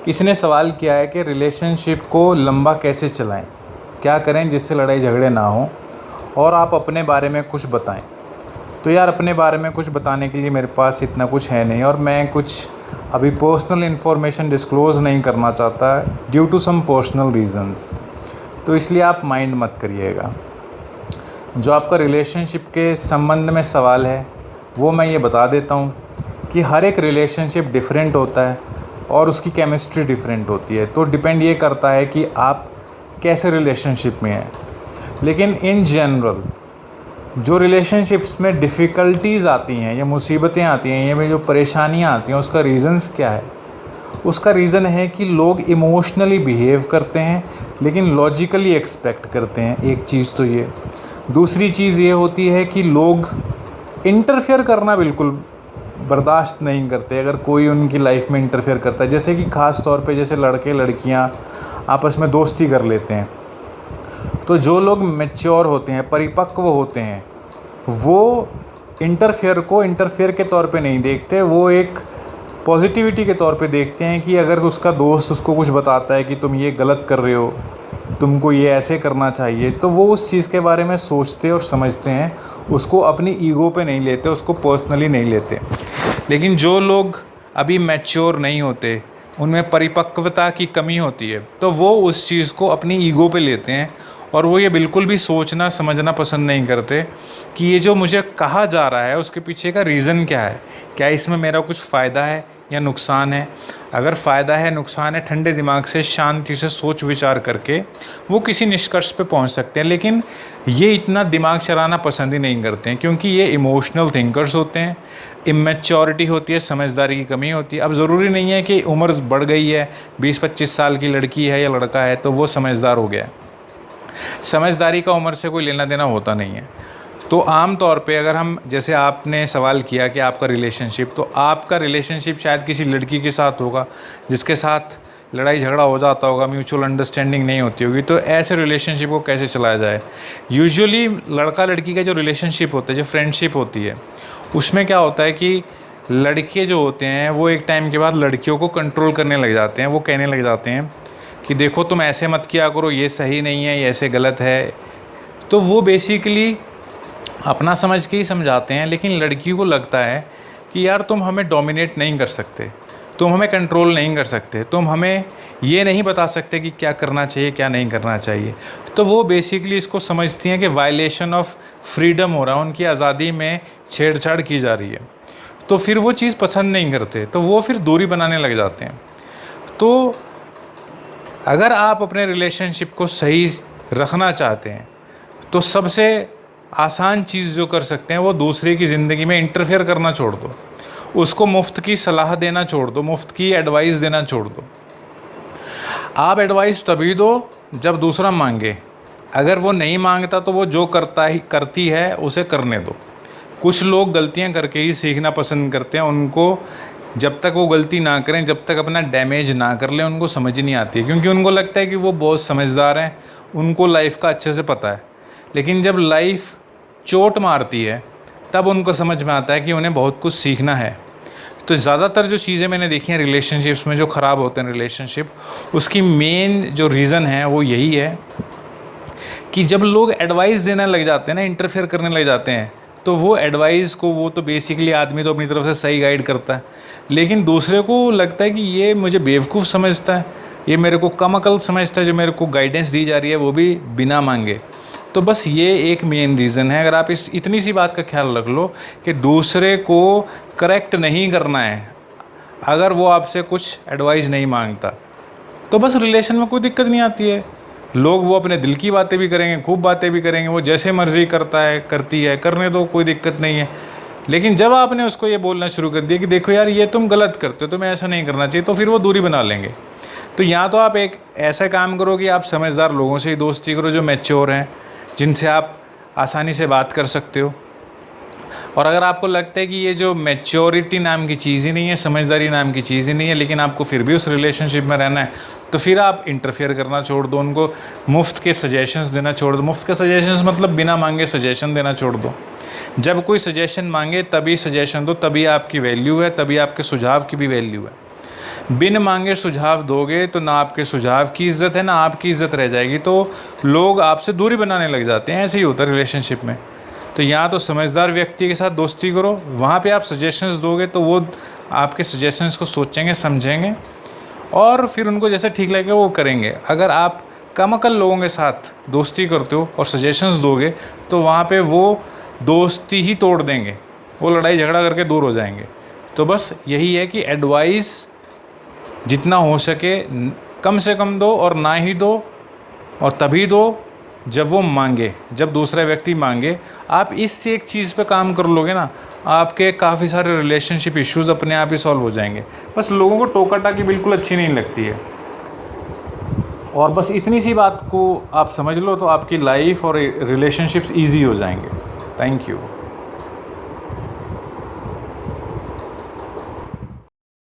किसी ने सवाल किया है कि रिलेशनशिप को लंबा कैसे चलाएं, क्या करें जिससे लड़ाई झगड़े ना हो, और आप अपने बारे में कुछ बताएं। तो यार, अपने बारे में कुछ बताने के लिए मेरे पास इतना कुछ है नहीं, और मैं कुछ अभी पर्सनल इन्फॉर्मेशन डिस्क्लोज़ नहीं करना चाहता due to some personal reasons. तो इसलिए आप माइंड मत करिएगा। जो आपका रिलेशनशिप के संबंध में सवाल है वो मैं ये बता देता हूँ कि हर एक रिलेशनशिप डिफरेंट होता है और उसकी केमिस्ट्री डिफरेंट होती है। तो डिपेंड ये करता है कि आप कैसे रिलेशनशिप में हैं। लेकिन इन जनरल जो रिलेशनशिप्स में डिफ़िकल्टीज़ आती हैं या मुसीबतें आती हैं या जो परेशानियाँ आती हैं, उसका रीज़न्स क्या है? उसका रीज़न है कि लोग इमोशनली बिहेव करते हैं लेकिन लॉजिकली एक्सपेक्ट करते हैं। एक चीज़ तो ये। दूसरी चीज़ ये होती है कि लोग इंटरफेयर करना बिल्कुल बर्दाश्त नहीं करते अगर कोई उनकी लाइफ में इंटरफेयर करता है। जैसे कि ख़ास तौर पे जैसे लड़के लड़कियां आपस में दोस्ती कर लेते हैं, तो जो लोग मैच्योर होते हैं, परिपक्व होते हैं, वो इंटरफेयर को इंटरफेयर के तौर पे नहीं देखते, वो एक पॉजिटिविटी के तौर पे देखते हैं कि अगर उसका दोस्त उसको कुछ बताता है कि तुम ये गलत कर रहे हो, तुमको ये ऐसे करना चाहिए, तो वो उस चीज़ के बारे में सोचते और समझते हैं, उसको अपनी ईगो पे नहीं लेते, उसको पर्सनली नहीं लेते। लेकिन जो लोग अभी मैच्योर नहीं होते, उनमें परिपक्वता की कमी होती है, तो वो उस चीज़ को अपनी ईगो पे लेते हैं और वो ये बिल्कुल भी सोचना समझना पसंद नहीं करते कि ये जो मुझे कहा जा रहा है उसके पीछे का रीज़न क्या है, क्या इसमें मेरा कुछ फ़ायदा है या नुकसान है। अगर फ़ायदा है नुकसान है, ठंडे दिमाग से शांति से सोच विचार करके वो किसी निष्कर्ष पे पहुंच सकते हैं। लेकिन ये इतना दिमाग चलाना पसंद ही नहीं करते हैं क्योंकि ये इमोशनल थिंकर्स होते हैं, इमेच्योरिटी होती है, समझदारी की कमी होती है। अब ज़रूरी नहीं है कि उम्र बढ़ गई है, 20-25 साल की लड़की है या लड़का है तो वो समझदार हो गया है। समझदारी का उम्र से कोई लेना देना होता नहीं है। तो आम तौर पे अगर हम, जैसे आपने सवाल किया कि आपका रिलेशनशिप, तो आपका रिलेशनशिप शायद किसी लड़की के साथ होगा जिसके साथ लड़ाई झगड़ा हो जाता होगा, म्यूचुअल अंडरस्टैंडिंग नहीं होती होगी। तो ऐसे रिलेशनशिप को कैसे चलाया जाए? यूजुअली लड़का लड़की का जो रिलेशनशिप होता है, जो फ्रेंडशिप होती है, उसमें क्या होता है कि लड़के जो होते हैं वो एक टाइम के बाद लड़कियों को कंट्रोल करने लग जाते हैं। वो कहने लग जाते हैं कि देखो तुम ऐसे मत किया करो, ये सही नहीं है, ये ऐसे गलत है। तो वो बेसिकली अपना समझ के ही समझाते हैं। लेकिन लड़की को लगता है कि यार तुम हमें डोमिनेट नहीं कर सकते, तुम हमें कंट्रोल नहीं कर सकते, तुम हमें ये नहीं बता सकते कि क्या करना चाहिए क्या नहीं करना चाहिए। तो वो बेसिकली इसको समझती हैं कि वायलेशन ऑफ फ्रीडम हो रहा है, उनकी आज़ादी में छेड़छाड़ की जा रही है। तो फिर वो चीज़ पसंद नहीं करते, तो वो फिर दूरी बनाने लग जाते हैं। तो अगर आप अपने रिलेशनशिप को सही रखना चाहते हैं तो सबसे आसान चीज़ जो कर सकते हैं वो दूसरे की ज़िंदगी में इंटरफेयर करना छोड़ दो, उसको मुफ्त की सलाह देना छोड़ दो, मुफ्त की एडवाइस देना छोड़ दो। आप एडवाइस तभी दो जब दूसरा मांगे। अगर वो नहीं मांगता तो वो जो करती है उसे करने दो। कुछ लोग गलतियां करके ही सीखना पसंद करते हैं। उनको जब तक वो गलती ना करें, जब तक अपना डैमेज ना कर लें, उनको समझ ही नहीं आती है, क्योंकि उनको लगता है कि वो बहुत समझदार हैं, उनको लाइफ का अच्छे से पता है। लेकिन जब लाइफ चोट मारती है तब उनको समझ में आता है कि उन्हें बहुत कुछ सीखना है। तो ज़्यादातर जो चीज़ें मैंने देखी हैं रिलेशनशिप्स में, जो ख़राब होते हैं रिलेशनशिप, उसकी मेन जो रीज़न है वो यही है कि जब लोग एडवाइस देने लग जाते हैं ना, इंटरफेयर करने लग जाते हैं, तो वो एडवाइस को, वो तो बेसिकली आदमी तो अपनी तरफ से सही गाइड करता है, लेकिन दूसरे को लगता है कि ये मुझे बेवकूफ़ समझता है, ये मेरे को कम अकल समझता है, जो मेरे को गाइडेंस दी जा रही है वो भी बिना मांगे। तो बस ये एक मेन रीज़न है। अगर आप इतनी सी बात का ख्याल रख लो कि दूसरे को करेक्ट नहीं करना है, अगर वो आपसे कुछ एडवाइस नहीं मांगता, तो बस रिलेशन में कोई दिक्कत नहीं आती है। लोग वो अपने दिल की बातें भी करेंगे, खूब बातें भी करेंगे, वो जैसे मर्जी करता है करती है, करने दो, कोई दिक्कत नहीं है। लेकिन जब आपने उसको ये बोलना शुरू कर दिया कि देखो यार ये तुम गलत करते हो, तुम्हें ऐसा नहीं करना चाहिए, तो फिर वो दूरी बना लेंगे। तो या तो आप एक ऐसा काम करो कि आप समझदार लोगों से ही दोस्ती करो जो मैच्योर हैं, जिनसे आप आसानी से बात कर सकते हो। और अगर आपको लगता है कि ये जो मैच्योरिटी नाम की चीज़ ही नहीं है, समझदारी नाम की चीज़ ही नहीं है, लेकिन आपको फिर भी उस रिलेशनशिप में रहना है, तो फिर आप इंटरफेयर करना छोड़ दो, उनको मुफ्त के सजेशंस देना छोड़ दो। मुफ्त के सजेशंस मतलब बिना मांगे सजेशन देना छोड़ दो। जब कोई सजेशन मांगे तभी सजेशन दो, तभी आपकी वैल्यू है, तभी आपके सुझाव की भी वैल्यू है। बिन मांगे सुझाव दोगे तो ना आपके सुझाव की इज़्ज़त है ना आपकी इज़्ज़त रह जाएगी, तो लोग आपसे दूरी बनाने लग जाते हैं। ऐसे ही होता है रिलेशनशिप में। तो यहाँ तो समझदार व्यक्ति के साथ दोस्ती करो, वहाँ पे आप सजेशंस दोगे तो वो आपके सजेशंस को सोचेंगे, समझेंगे और फिर उनको जैसे ठीक लगेगा वो करेंगे। अगर आप कम अकल लोगों के साथ दोस्ती करते हो और सजेशंस दोगे तो वहाँ पे वो दोस्ती ही तोड़ देंगे, वो लड़ाई झगड़ा करके दूर हो जाएंगे। तो बस यही है कि एडवाइस जितना हो सके कम से कम दो और ना ही दो, और तभी दो जब वो मांगे, जब दूसरा व्यक्ति मांगे। आप इससे एक चीज़ पे काम कर लोगे ना, आपके काफ़ी सारे रिलेशनशिप इश्यूज़ अपने आप ही सॉल्व हो जाएंगे। बस लोगों को टोका टाकी बिल्कुल अच्छी नहीं लगती है, और बस इतनी सी बात को आप समझ लो तो आपकी लाइफ और रिलेशनशिप्स ईजी हो जाएंगे। Thank you.